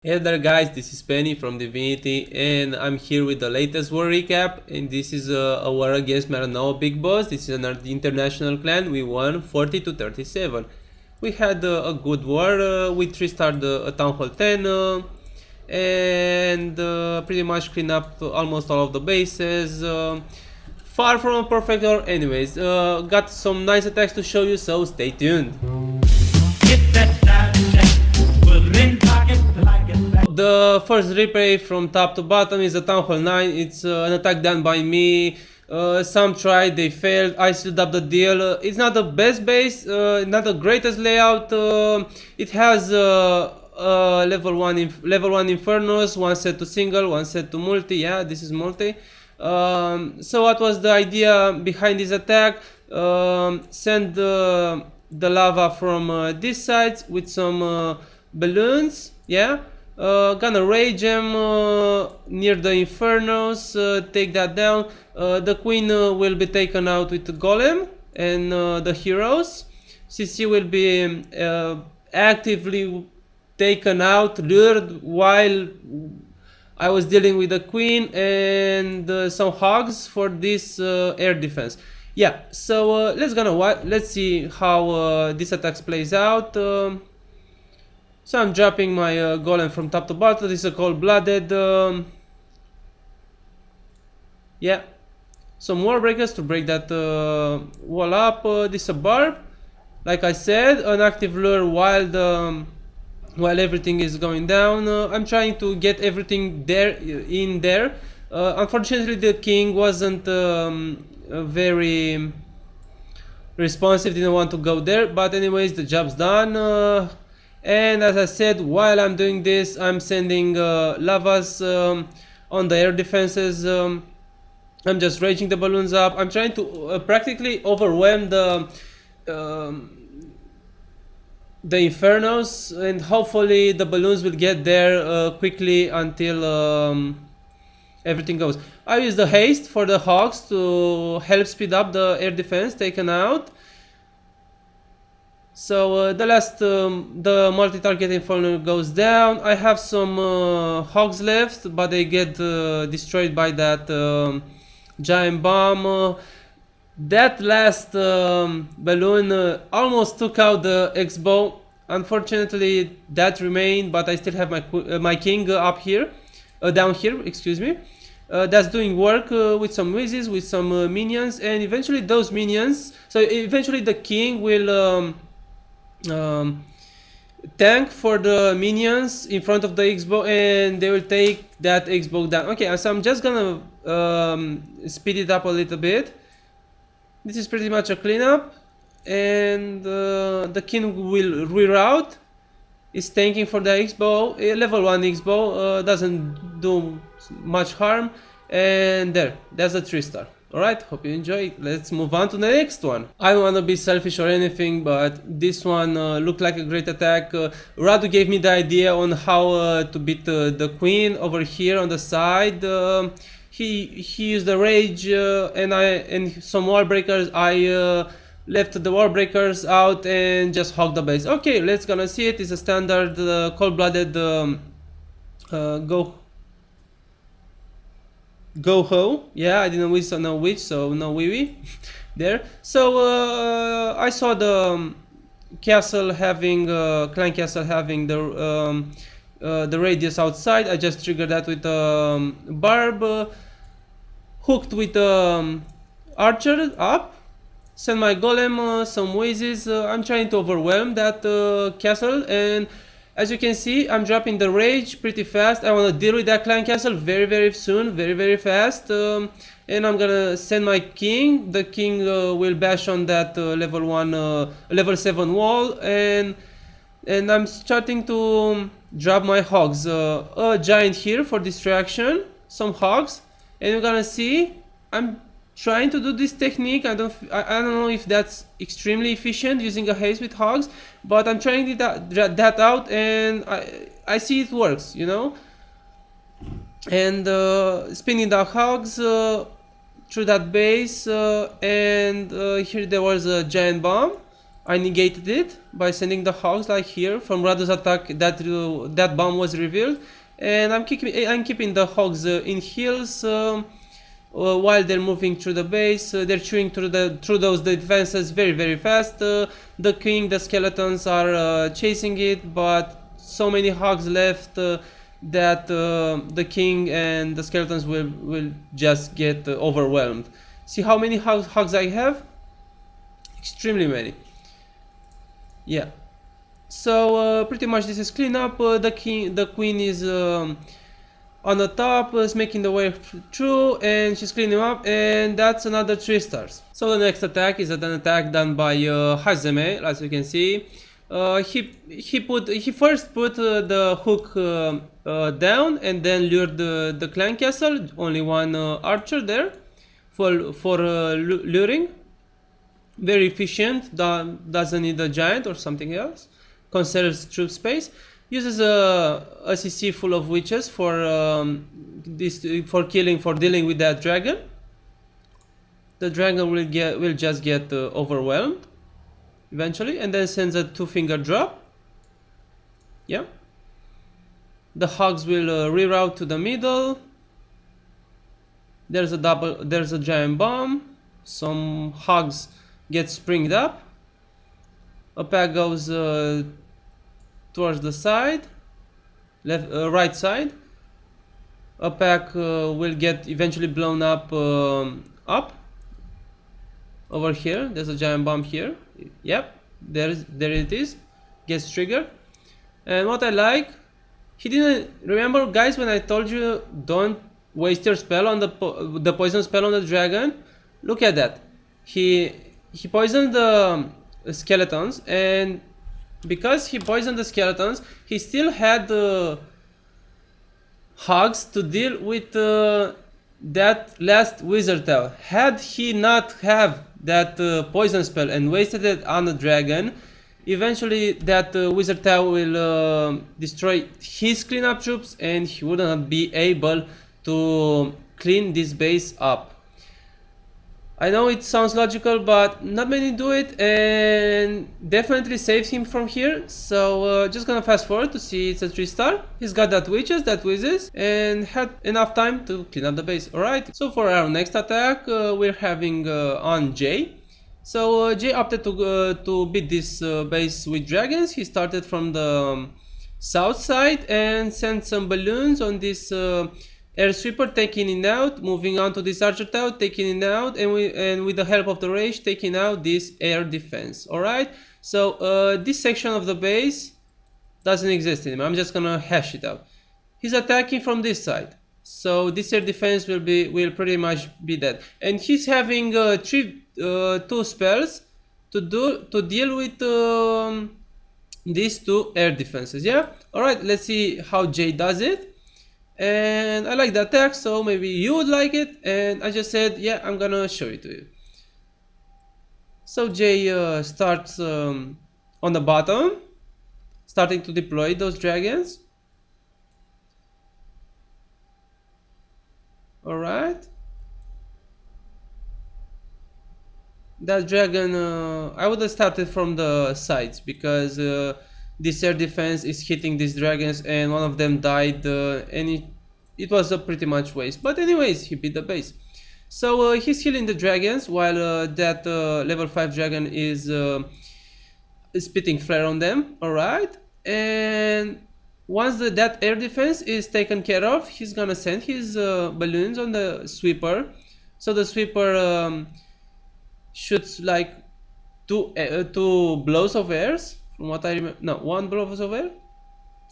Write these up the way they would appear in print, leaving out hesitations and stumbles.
Hey there guys, this is Penny from Divinity and I'm here with the latest war recap, and this is a war against MARANAO Big Boss. This is an international clan. We won 40 to 37. We had a good war. We 3-starred a Town Hall 10 and pretty much clean up almost all of the bases. Far from a perfect war. Anyways, got some nice attacks to show you, so stay tuned. The first replay from top to bottom is a Town Hall 9. It's an attack done by me. Some tried, they failed. I sealed up the deal. It's not the best base, not the greatest layout. It has level 1 Infernos, one set to single, one set to multi. Yeah, this is multi. So what was the idea behind this attack? Send the lava from this side with some balloons. Yeah. Gonna rage them near the Infernos, take that down. The queen will be taken out with the golem and the heroes. CC will be actively taken out, lured, while I was dealing with the queen and some hogs for this air defense. Yeah, so let's see how this attack plays out. So I'm dropping my golem from top to bottom. This is a cold-blooded. Yeah, some wall breakers to break that wall up. This is a barb. Like I said, an active lure while everything is going down. I'm trying to get everything in there. Unfortunately, the king wasn't very responsive. Didn't want to go there. But anyways, the job's done. And as I said, while I'm doing this, I'm sending lavas on the air defenses. I'm just raging the balloons up. I'm trying to practically overwhelm the Infernos, and hopefully the balloons will get there quickly until everything goes. I use the haste for the hogs to help speed up the air defense taken out. So the multi-target Inferno goes down. I have some hogs left, but they get destroyed by that giant bomb. That last balloon almost took out the X-bow. Unfortunately, that remained, but I still have my king up here, down here. Excuse me. That's doing work with some wizards, with some minions, and eventually those minions. So eventually the king will. Tank for the minions in front of the X-bow, and they will take that X-bow down. Okay, so I'm just gonna speed it up a little bit. This is pretty much a cleanup, and the king will reroute. Is tanking for the X-bow. Level 1 X-bow doesn't do much harm, and that's a 3-star. Alright, hope you enjoy. Let's move on to the next one. I don't want to be selfish or anything, but this one looked like a great attack. Radu gave me the idea on how to beat the queen over here on the side. He used the rage and some wall breakers. I left the wall breakers out and just hogged the base. Okay, let's gonna see it. It's a standard cold-blooded Go-ho, yeah, I didn't wish, so no witch, so no wee there. So I saw the castle having clan castle having the radius outside. I just triggered that with barb, hooked with archer up. Send my golem some wizards. I'm trying to overwhelm that castle, and as you can see, I'm dropping the rage pretty fast. I want to deal with that clan castle very soon, very fast. And I'm gonna send my king. The king will bash on that level 7 wall, and I'm starting to drop my hogs. A giant here for distraction, some hogs, and you're gonna see I'm trying to do this technique. I don't know if that's extremely efficient using a haste with hogs, but I'm trying that out, and I see it works, you know. And spinning the hogs through that base, and here there was a giant bomb. I negated it by sending the hogs like here. From Rado's attack, that bomb was revealed, and I'm keeping the hogs in heals while they're moving through the base. They're chewing through those defenses very fast. The king, the skeletons are chasing it, but so many hogs left that the king and the skeletons will just get overwhelmed. See how many hogs I have? Extremely many. Yeah. So pretty much this is cleanup. The queen is on the top, is making the way through, and she's cleaning up, and that's another 3 stars. So the next attack is an attack done by Hazeme, as you can see. He first put the hook down, and then lured the clan castle. Only one archer there for luring. Very efficient, doesn't need a giant or something else. Conserves troop space. Uses a CC full of witches for dealing with that dragon. The dragon will just get overwhelmed eventually, and then sends a 2-finger drop. Yeah. The hogs will reroute to the middle. There's a giant bomb. Some hogs get springed up. A pack goes towards the side, right side. A pack will get eventually blown up over here. There's a giant bomb here. Yep, there it is. Gets triggered. And what I like, he didn't remember, guys, when I told you don't waste your spell on the poison spell on the dragon. Look at that. He poisoned the skeletons, and because he poisoned the skeletons, he still had the hogs to deal with that last wizard tail. Had he not have that poison spell and wasted it on the dragon, eventually that wizard tail will destroy his cleanup troops, and he would not be able to clean this base up. I know it sounds logical, but not many do it, and definitely saves him from here. So just gonna fast forward to see it's a 3-star. He's got that wizards, and had enough time to clean up the base. Alright, so for our next attack, we're having on Jay. So Jay opted to beat this base with dragons. He started from the south side and sent some balloons on this air sweeper, taking it out, moving on to this archer tower, taking it out, and with the help of the rage, taking out this air defense. Alright, so this section of the base doesn't exist anymore. I'm just gonna hash it out. He's attacking from this side, so this air defense will pretty much be dead, and he's having 2 spells to deal with these 2 air defenses. Yeah. Alright, let's see how Jay does it. And I like the attack, so maybe you would like it, and I just said, yeah, I'm gonna show it to you. So Jay starts on the bottom, starting to deploy those dragons. Alright. That dragon, I would have started from the sides, because this air defense is hitting these dragons, and one of them died, and it was a pretty much waste. But anyways, he beat the base. So he's healing the dragons while that level 5 dragon is spitting flare on them. Alright, and once that air defense is taken care of, he's gonna send his balloons on the sweeper. So the sweeper shoots like two blows of airs. From what I remember, no, 1 blow of air,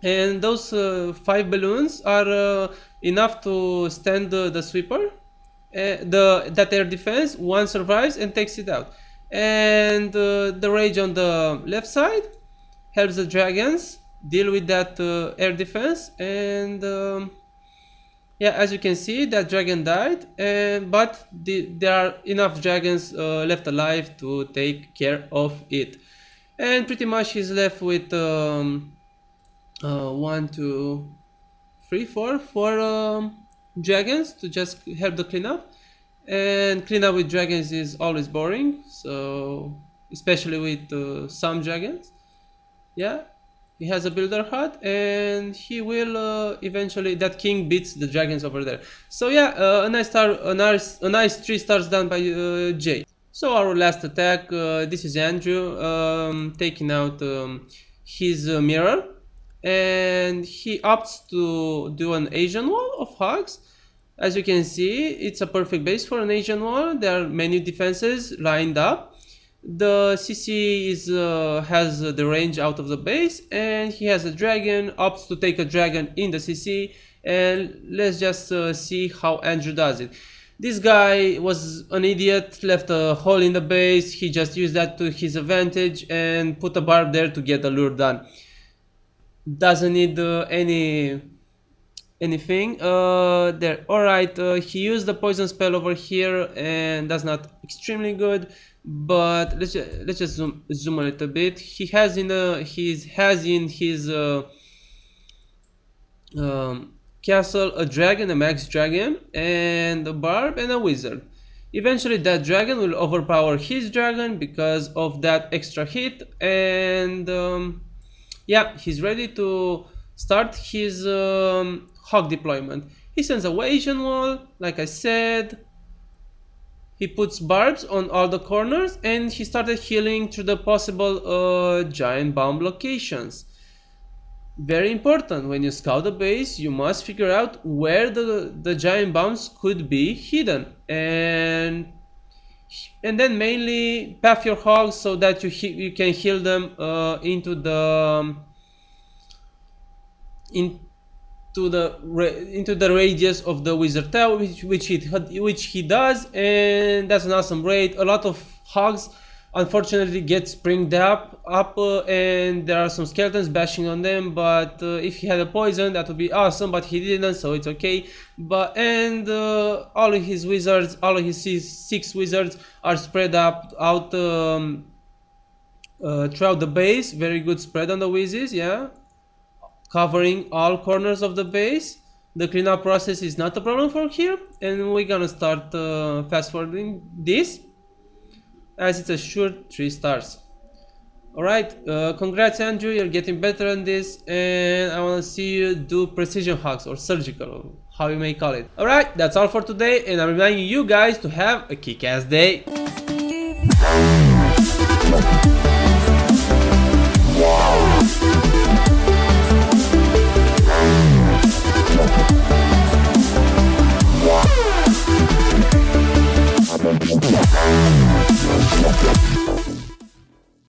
and those 5 balloons are enough to stand the sweeper. That air defense, 1 survives and takes it out, and the rage on the left side helps the dragons deal with that air defense. And yeah, as you can see, that dragon died, but there are enough dragons left alive to take care of it. And pretty much he's left with 1, 2, 3, 4 dragons to just help the cleanup. And cleanup with dragons is always boring, so especially with some dragons. Yeah, he has a builder hut, and he will eventually. That king beats the dragons over there. So yeah, a nice 3 stars done by Jay. So our last attack, this is Andrew taking out his mirror, and he opts to do an Asian wall of hogs. As you can see, it's a perfect base for an Asian wall. There are many defenses lined up. The CC has the range out of the base, and he has a dragon, opts to take a dragon in the CC, and let's just see how Andrew does it. This guy was an idiot, left a hole in the base, he just used that to his advantage and put a barb there to get the lure done. Doesn't need anything there. Alright, he used the poison spell over here, and that's not extremely good, but let's just zoom a little bit. He has in his castle a dragon, a max dragon, and a barb and a wizard. Eventually that dragon will overpower his dragon because of that extra hit, and yeah, he's ready to start his hog deployment. He sends a Asian wall, like I said. He puts barbs on all the corners, and he started healing through the possible giant bomb locations. Very important, when you scout the base, you must figure out where the giant bombs could be hidden, and then mainly path your hogs so that you can heal them into the radius of the wizard tower, which he does, and that's an awesome raid. A lot of hogs unfortunately get springed up, and there are some skeletons bashing on them, but if he had a poison that would be awesome, but he didn't, so it's okay. But all of his wizards, all of his 6 wizards are spread out throughout the base. Very good spread on the wizards, yeah, covering all corners of the base. The cleanup process is not a problem for here, and we're gonna start fast forwarding this, as it's a sure 3 stars. Alright, congrats Andrew, you're getting better on this, and I wanna see you do precision hogs, or surgical, how you may call it. Alright, that's all for today, and I'm reminding you guys to have a kick-ass day.